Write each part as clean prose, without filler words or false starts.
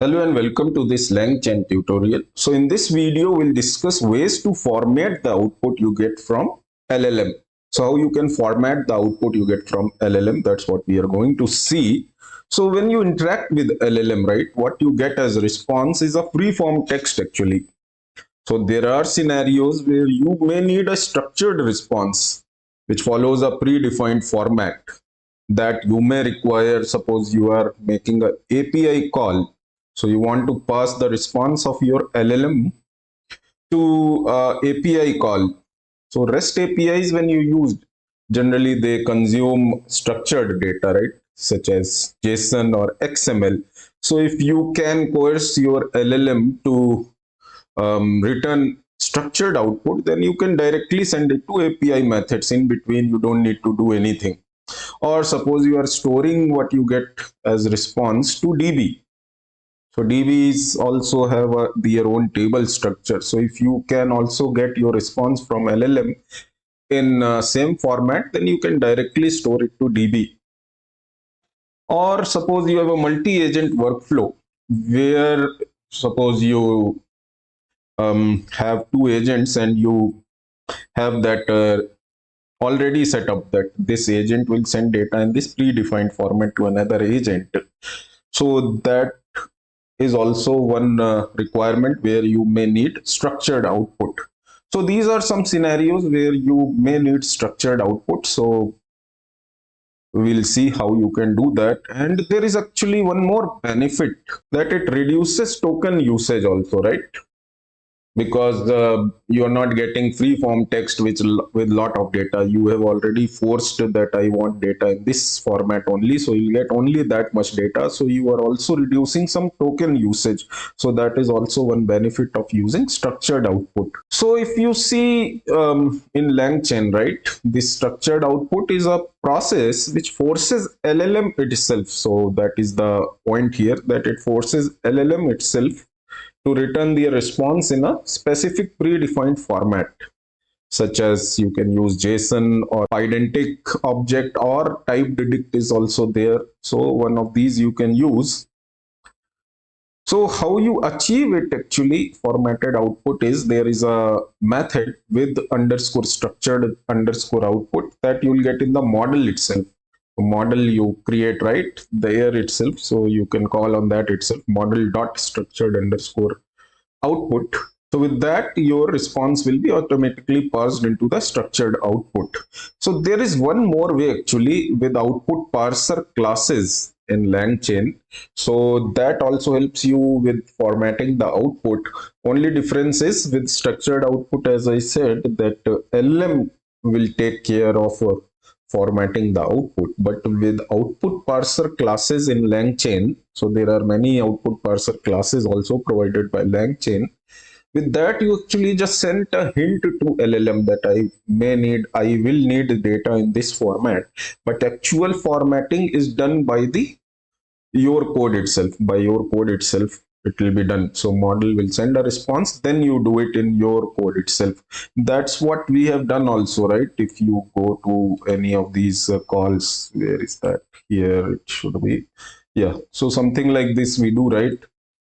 Hello and welcome to this LangChain tutorial. So in this video, we'll discuss ways to format the output you get from LLM. So how you can format the output you get from LLM, that's what we are going to see. So when you interact with LLM, right, what you get as a response is a free-form text actually. So there are scenarios where you may need a structured response which follows a predefined format that you may require. Suppose you are making a API call, so you want to pass the response of your LLM to API call. So REST APIs, when you use, generally they consume structured data, right, such as JSON or XML. So if you can coerce your LLM to return structured output, then you can directly send it to API methods. In between, you don't need to do anything. Or suppose you are storing what you get as response to DB. So DBs also have their own table structure. So if you can also get your response from LLM in same format, then you can directly store it to DB. Or suppose you have a multi-agent workflow where suppose you have two agents and you have that already set up that this agent will send data in this predefined format to another agent. So that is also one requirement where you may need structured output. So these are some scenarios where you may need structured output. So we'll see how you can do that. And there is actually one more benefit, that it reduces token usage also, right? Because you are not getting free form text which with lot of data. You have already forced that I want data in this format only, so you get only that much data. So you are also reducing some token usage. So that is also one benefit of using structured output. So if you see in LangChain, right, this structured output is a process which forces LLM itself. So that is the point here, that it forces LLM itself to return the response in a specific predefined format, such as you can use JSON or Pydantic object, or TypedDict is also there. So one of these you can use. So how you achieve it actually, formatted output, is there is a method with underscore structured underscore output that you will get in the model itself. Model you create right there itself. So you can call on that itself, model dot structured underscore output. So with that, your response will be automatically parsed into the structured output. So there is one more way actually with output parser classes in LangChain. So that also helps you with formatting the output. Only difference is with structured output, as I said, that LM will take care of formatting the output. But with output parser classes in LangChain, so there are many output parser classes also provided by LangChain. With that, you actually just sent a hint to LLM that I will need data in this format, but actual formatting is done by your code itself. By your code itself, it will be done. So model will send a response, then you do it in your code itself. That's what we have done also, right? If you go to any of these calls, where is that? Here it should be. Yeah, so something like this we do, right?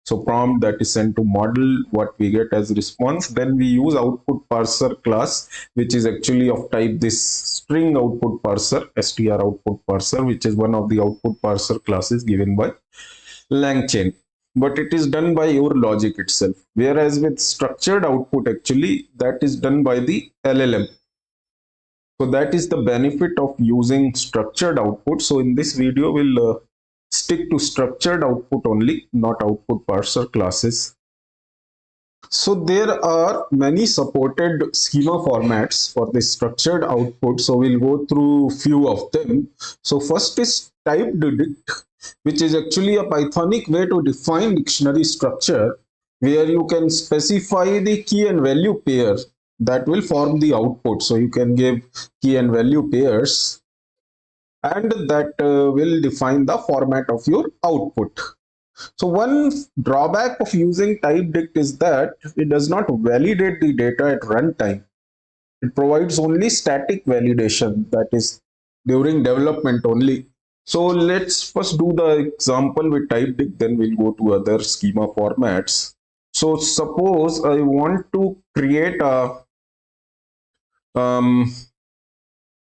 So prompt that is sent to model, what we get as response. Then we use output parser class, which is actually of type this string output parser, str output parser, which is one of the output parser classes given by LangChain. But it is done by your logic itself. Whereas with structured output, actually, that is done by the LLM. So that is the benefit of using structured output. So in this video, we'll stick to structured output only, not output parser classes. So there are many supported schema formats for the structured output. So we'll go through few of them. So first is TypedDict, which is actually a Pythonic way to define dictionary structure, where you can specify the key and value pair that will form the output. So you can give key and value pairs, and that will define the format of your output. So one drawback of using TypedDict is that it does not validate the data at runtime. It provides only static validation, that is during development only. So let's first do the example with TypedDict, then we'll go to other schema formats. So suppose I want to create a um,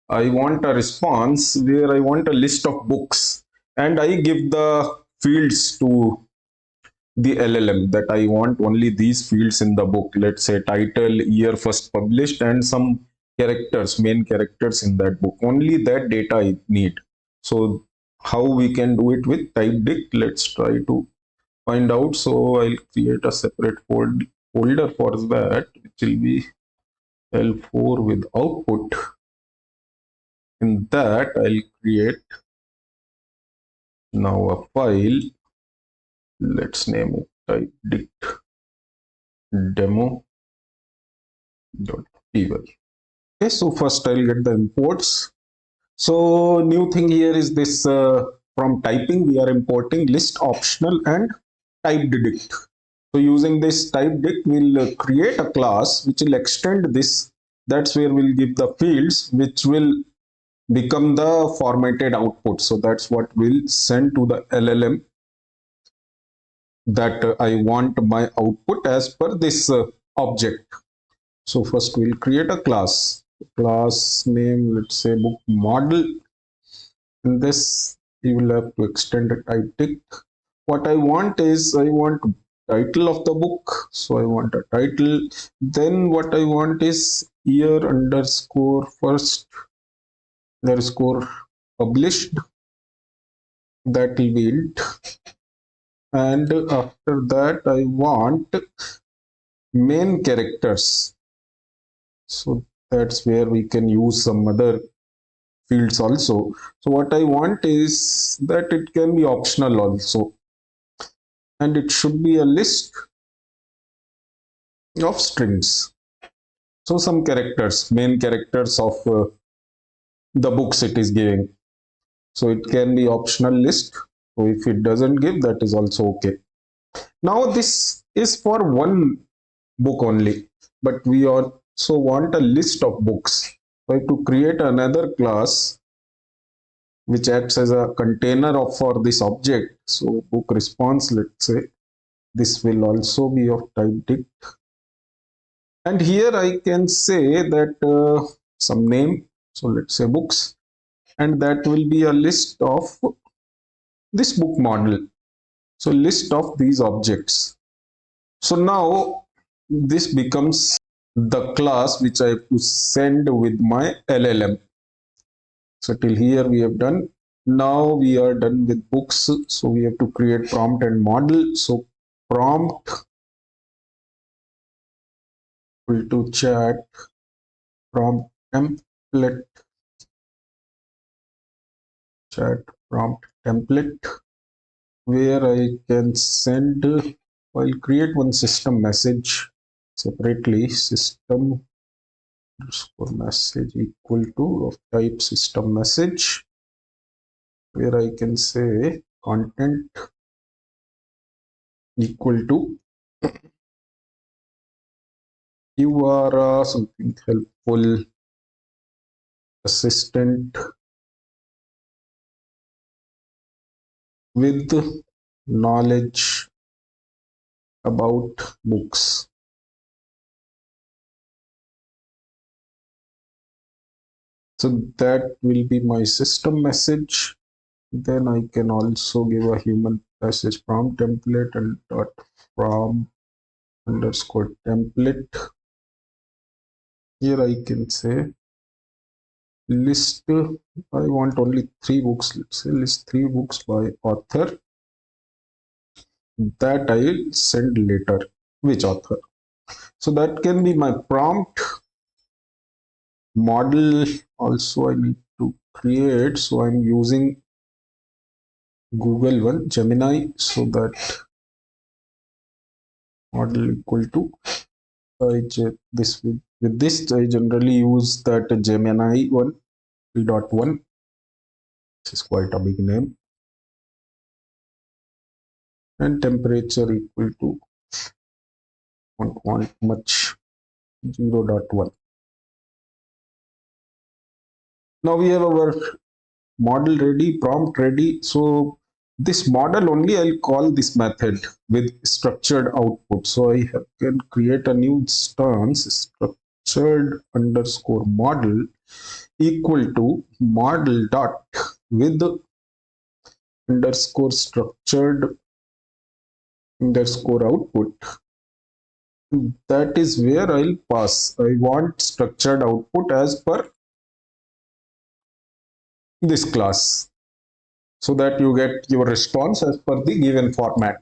I want a response where I want a list of books, and I give the fields to the LLM that I want only these fields in the book. Let's say title, year first published, and some characters, main characters in that book. Only that data I need. So how we can do it with TypedDict? Let's try to find out. So I'll create a separate folder for that, which will be L4 with output. In that, I'll create now a file. Let's name it TypedDict demo.py. Okay, so first I'll get the imports. So new thing here is this from typing, we are importing list optional and TypedDict. So using this TypedDict, we'll create a class which will extend this. That's where we'll give the fields which will become the formatted output. So that's what we'll send to the LLM, that I want my output as per this object. So first we'll create a class. Class name, let's say book model. In this, you will have to extend a TypedDict. What I want is I want title of the book. So I want a title. Then what I want is year underscore first underscore published. That will be int. And after that, I want main characters. So that's where we can use some other fields also. So what I want is that it can be optional also, and it should be a list of strings. So some characters, main characters of the books it is giving. So it can be optional list. So if it doesn't give, that is also okay. Now this is for one book only, but we also want a list of books. So I have to create another class which acts as a container of for this object. So book response, let's say this will also be of TypedDict. And here I can say that some name. So let's say books, and that will be a list of this book model. So list of these objects. So now this becomes the class which I have to send with my LLM. So till here we have done. Now we are done with books. So we have to create prompt and model. So prompt equal to chat prompt template, chat prompt template, where I can send, I'll create one system message separately, system underscore message equal to of type system message, where I can say content equal to you are something helpful assistant with knowledge about books. So that will be my system message. Then I can also give a human message prompt template and dot from underscore template. Here I can say list, I want only 3 books. Let's say list 3 books by author. That I will send later. Which author? So that can be my prompt. Model also I need to create. So I'm using Google one, Gemini, so that model equal to this with this I generally use that Gemini one 3.1. This is quite a big name. And temperature equal to don't want much 0.1. Now we have our model ready, prompt ready. So this model only I'll call this method with structured output. So can create a new instance, structured underscore model equal to model dot with underscore structured underscore output. That is where I'll pass. I want structured output as per this class, so that you get your response as per the given format.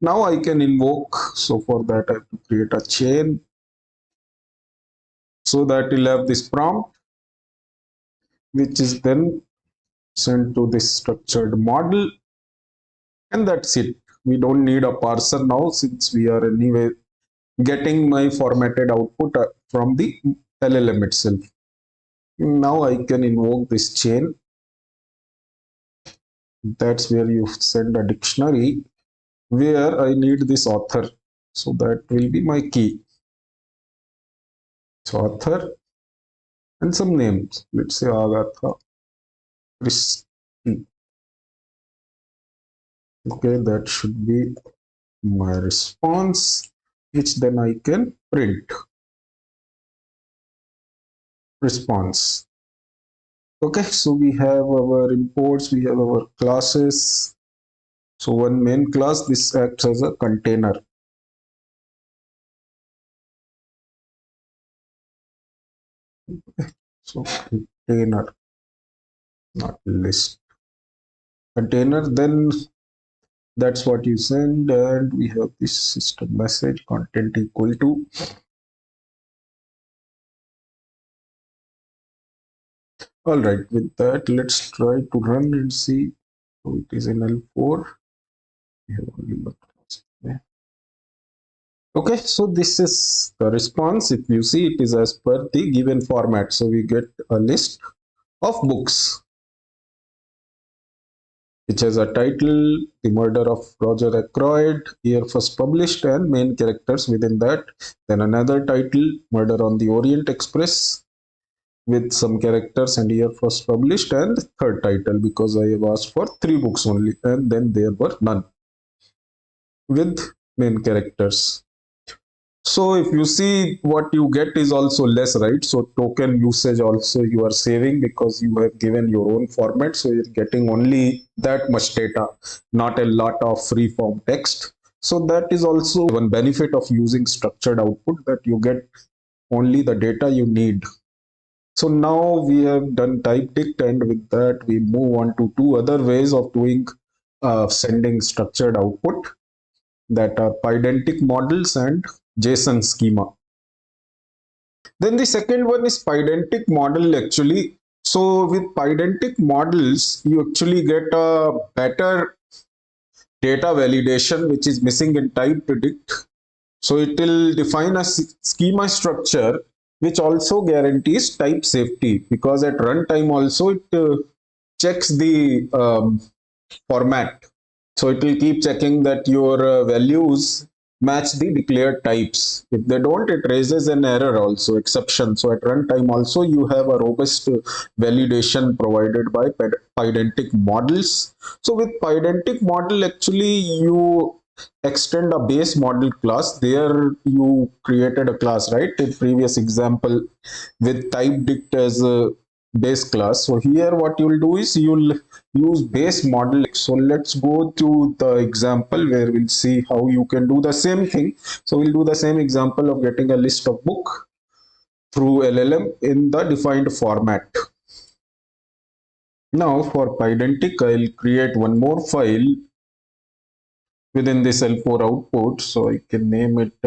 Now I can invoke, so for that I have to create a chain, so that we'll have this prompt, which is then sent to this structured model, and that's it. We don't need a parser now, since we are anyway getting my formatted output from the LLM itself. Now I can invoke this chain. That's where you send a dictionary where I need this author. So that will be my key. So author and some names. Let's say Agatha Christie. Okay, that should be my response, which then I can print response. Okay, so we have our imports, we have our classes. So one main class, this acts as a container. So container, not list. Container, then that's what you send, and we have this system message content equal to. All right, with that, let's try to run and see. So it is in L4. We have only one. Okay, so this is the response. If you see, it is as per the given format. So we get a list of books, which has a title, The Murder of Roger Ackroyd, year first published, and main characters within that. Then another title, Murder on the Orient Express, with some characters and year first published, and third title, because I have asked for 3 books only, and then there were none with main characters. So if you see, what you get is also less, right? So token usage also you are saving, because you have given your own format. So you're getting only that much data, not a lot of free form text. So that is also one benefit of using structured output, that you get only the data you need. So now we have done TypedDict, and with that we move on to 2 other ways of doing sending structured output, that are Pydantic models and JSON schema. Then the second one is Pydantic model actually. So with Pydantic models, you actually get a better data validation, which is missing in TypedDict. So it will define a schema structure, which also guarantees type safety, because at runtime also it checks the format. So it will keep checking that your values match the declared types. If they don't, it raises an error also, exception. So at runtime also you have a robust validation provided by Pydantic models. So with Pydantic model, actually you extend a base model class. There you created a class, right? In previous example with TypedDict as a base class. So here what you'll do is you'll use base model. So let's go to the example where we'll see how you can do the same thing. So we'll do the same example of getting a list of book through LLM in the defined format. Now for Pydantic, I'll create one more file within this L4 output. So I can name it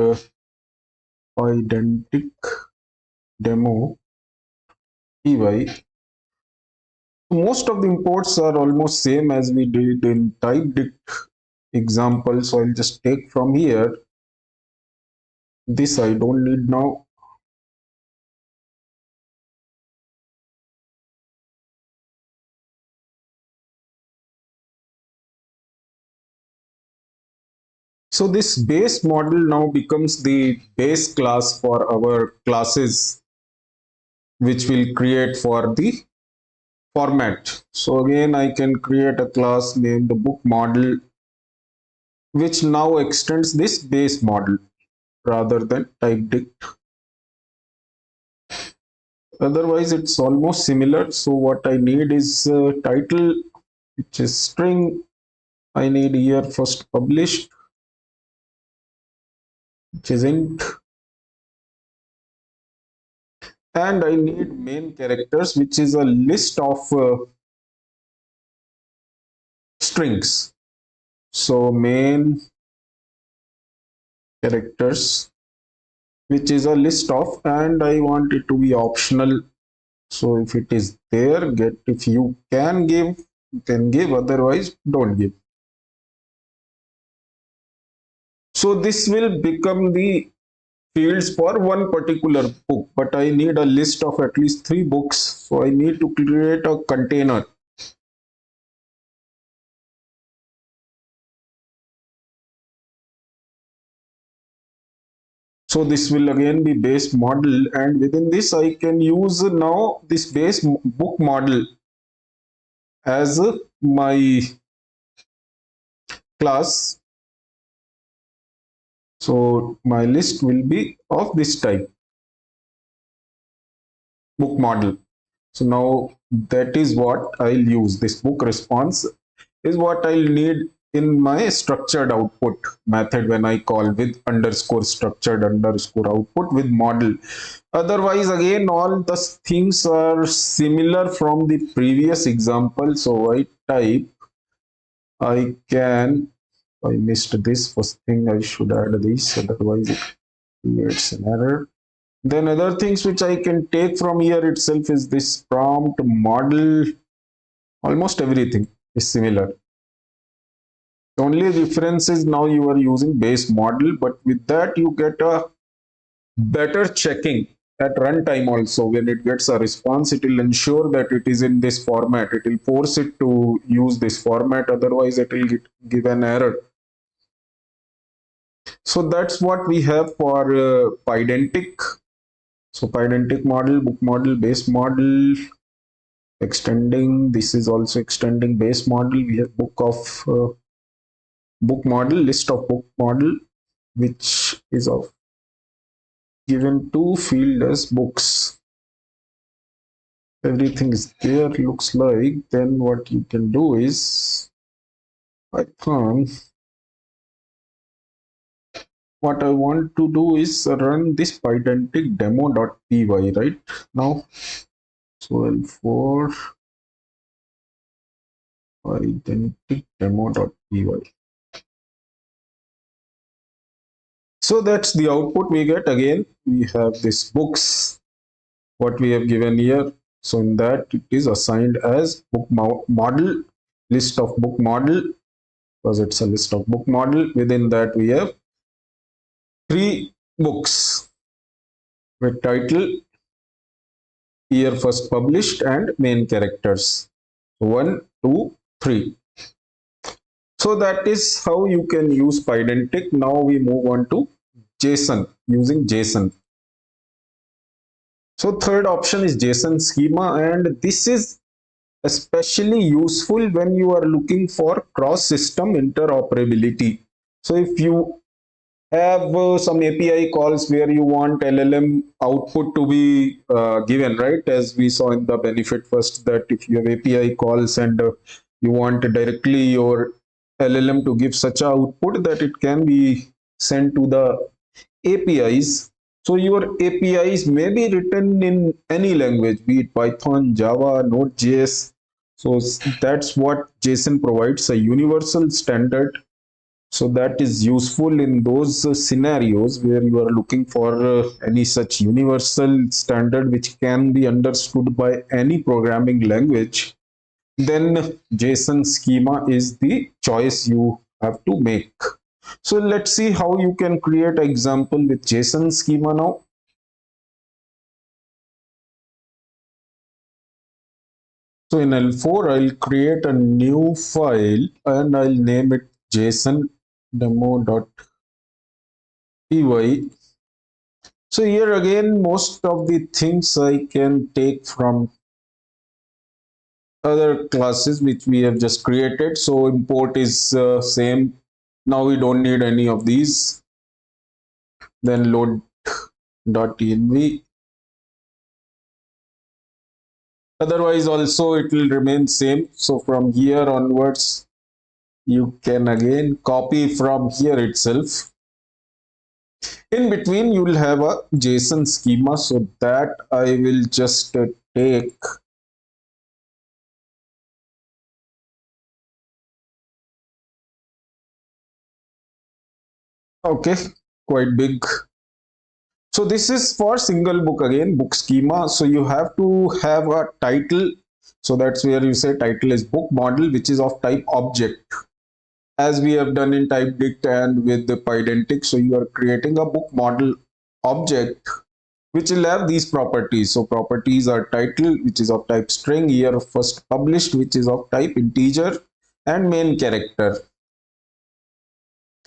Pydantic demo py. Most of the imports are almost same as we did in TypedDict example. So I'll just take from here. This I don't need now. So this base model now becomes the base class for our classes, which we'll create for the format. So again, I can create a class named book model, which now extends this base model rather than TypedDict. Otherwise, it's almost similar. So what I need is title, which is string. I need year first published, which is int, and I need main characters, which is a list of strings. So main characters, which is a list of, and I want it to be optional. So if it is there, get, if you can give, you can give, otherwise don't give. So this will become the fields for one particular book, but I need a list of at least 3 books. So I need to create a container. So this will again be base model, and within this I can use now this base book model as my class. So my list will be of this type, book model. So now that is what I'll use. This book response is what I'll need in my structured output method when I call with underscore structured underscore output with model. Otherwise, again, all the things are similar from the previous example. So I type, I can, I missed this first thing, I should add this, otherwise it creates an error. Then other things which I can take from here itself is this prompt model. Almost everything is similar. The only difference is now you are using base model, but with that you get a better checking at runtime also. When it gets a response, it will ensure that it is in this format. It will force it to use this format, otherwise it will give an error. So that's what we have for Pydantic. So Pydantic model, book model, base model, extending. This is also extending base model. We have book of book model, list of book model, which is of given to field as books. Everything is there, looks like. Then what you can do is Python. What I want to do is run this Pydantic demo.py right now. So L4 Pydantic demo.py. So that's the output we get. Again, we have this books, what we have given here. So in that it is assigned as book model, list of book model, because it's a list of book model. Within that we have 3 books with title, year first published, and main characters. 1, 2, 3. So that is how you can use Pydantic. Now we move on to JSON, using JSON. So third option is JSON schema, and this is especially useful when you are looking for cross-system interoperability. So if you have some API calls where you want LLM output to be given, right? As we saw in the benefit first, that if you have API calls and you want directly your LLM to give such a output that it can be sent to the APIs. So your APIs may be written in any language, be it Python, Java, Node.js. So that's what JSON provides, a universal standard. So that is useful in those scenarios where you are looking for any such universal standard which can be understood by any programming language. Then JSON schema is the choice you have to make. So let's see how you can create an example with JSON schema now. So in L4, I'll create a new file and I'll name it JSON demo.py. So here again, most of the things I can take from other classes which we have just created. So import is same. Now we don't need any of these. Then load.env. Otherwise also it will remain same. So from here onwards, you can again copy from here itself. In between, you will have a JSON schema. So that I will just take. Okay, quite big. So this is for single book again, book schema. So you have to have a title. So that's where you say title is book model, which is of type object, as we have done in TypedDict and with the Pydantic. So you are creating a book model object which will have these properties. So properties are title, which is of type string, year first published, which is of type integer, and main character,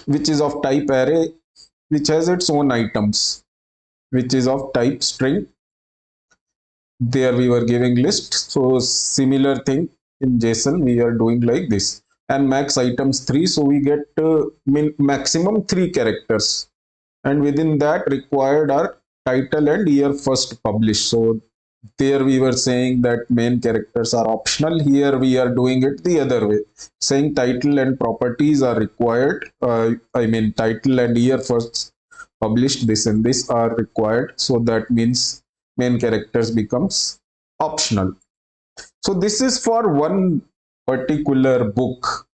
which is of type array, which has its own items, which is of type string. There we were giving list. So similar thing in JSON we are doing like this. And max items 3, so we get maximum 3 characters, and within that required are title and year first published. So there we were saying that main characters are optional. Here we are doing it the other way, saying title and properties are required. I mean title and year first published, this and this are required. So that means main characters becomes optional. So this is for one particular book.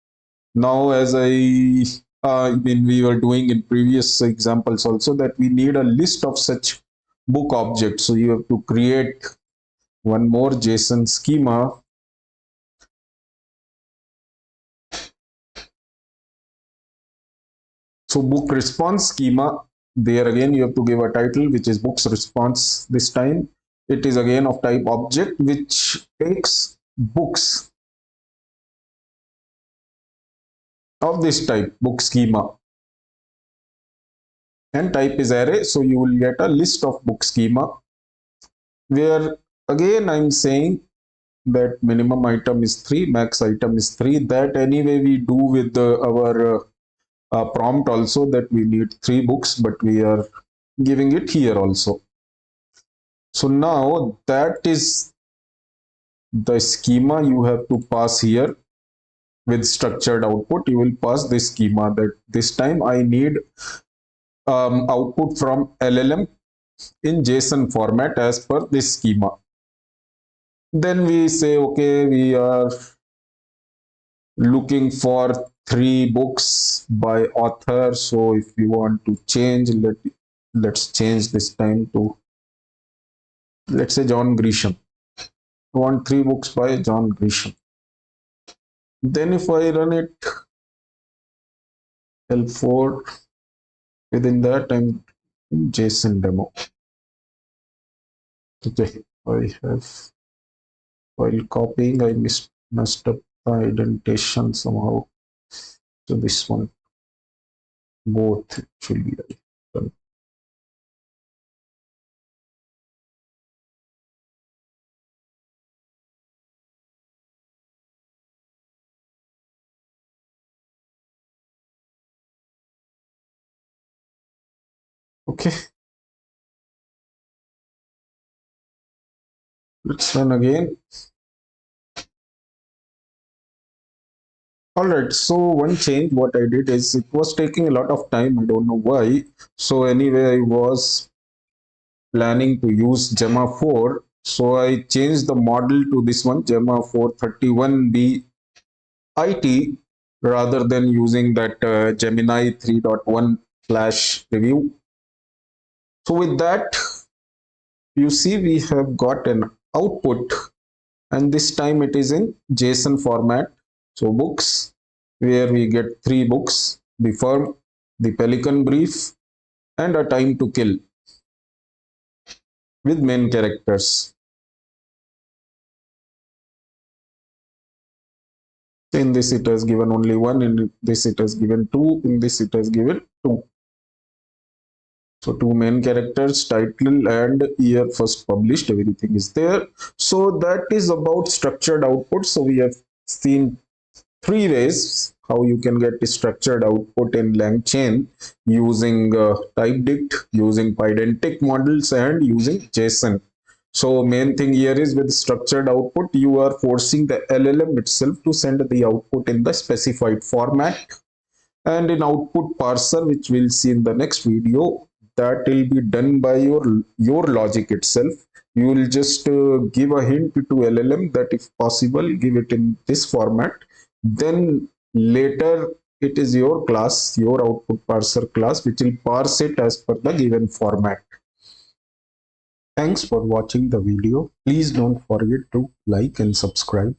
Now, as mean, we were doing in previous examples also, that we need a list of such book objects. So you have to create one more JSON schema. So book response schema, there again you have to give a title, which is books response. This time it is again of type object, which takes books of this type, book schema, and type is array. So you will get a list of book schema, where again I'm saying that minimum item is 3, max item is 3. That anyway we do with our prompt also, that we need 3 books, but we are giving it here also. So now that is the schema you have to pass here. With structured output, you will pass this schema, that this time I need output from LLM in JSON format as per this schema. Then we say, okay, we are looking for 3 books by author. So if you want to change, let's change this time to, let's say, John Grisham. I want 3 books by John Grisham. Then if I run it L4, within that I'm in JSON demo. Okay, I have, while copying, I messed up the indentation somehow. So this one, both actually I done. Okay, let's run again. All right, so one change what I did is, it was taking a lot of time, I don't know why. So anyway, I was planning to use Gemma 4, so I changed the model to this one, Gemma 431B IT, rather than using that Gemini 3.1 flash review. So with that, you see we have got an output, and this time it is in JSON format. So books, where we get 3 books, the firm, the Pelican brief, and a time to kill with main characters. In this it has given only 1, in this it has given 2, in this it has given 2. So two main characters, title and year first published, everything is there. So that is about structured output. So we have seen three ways how you can get structured output in LangChain using TypedDict, using Pydantic models, and using JSON. So main thing here is with structured output, you are forcing the LLM itself to send the output in the specified format, and in output parser, which we'll see in the next video, that will be done by your logic itself. You will just give a hint to LLM that if possible give it in this format, then later it is your class, your output parser class, which will parse it as per the given format. Thanks for watching the video. Please don't forget to like and subscribe.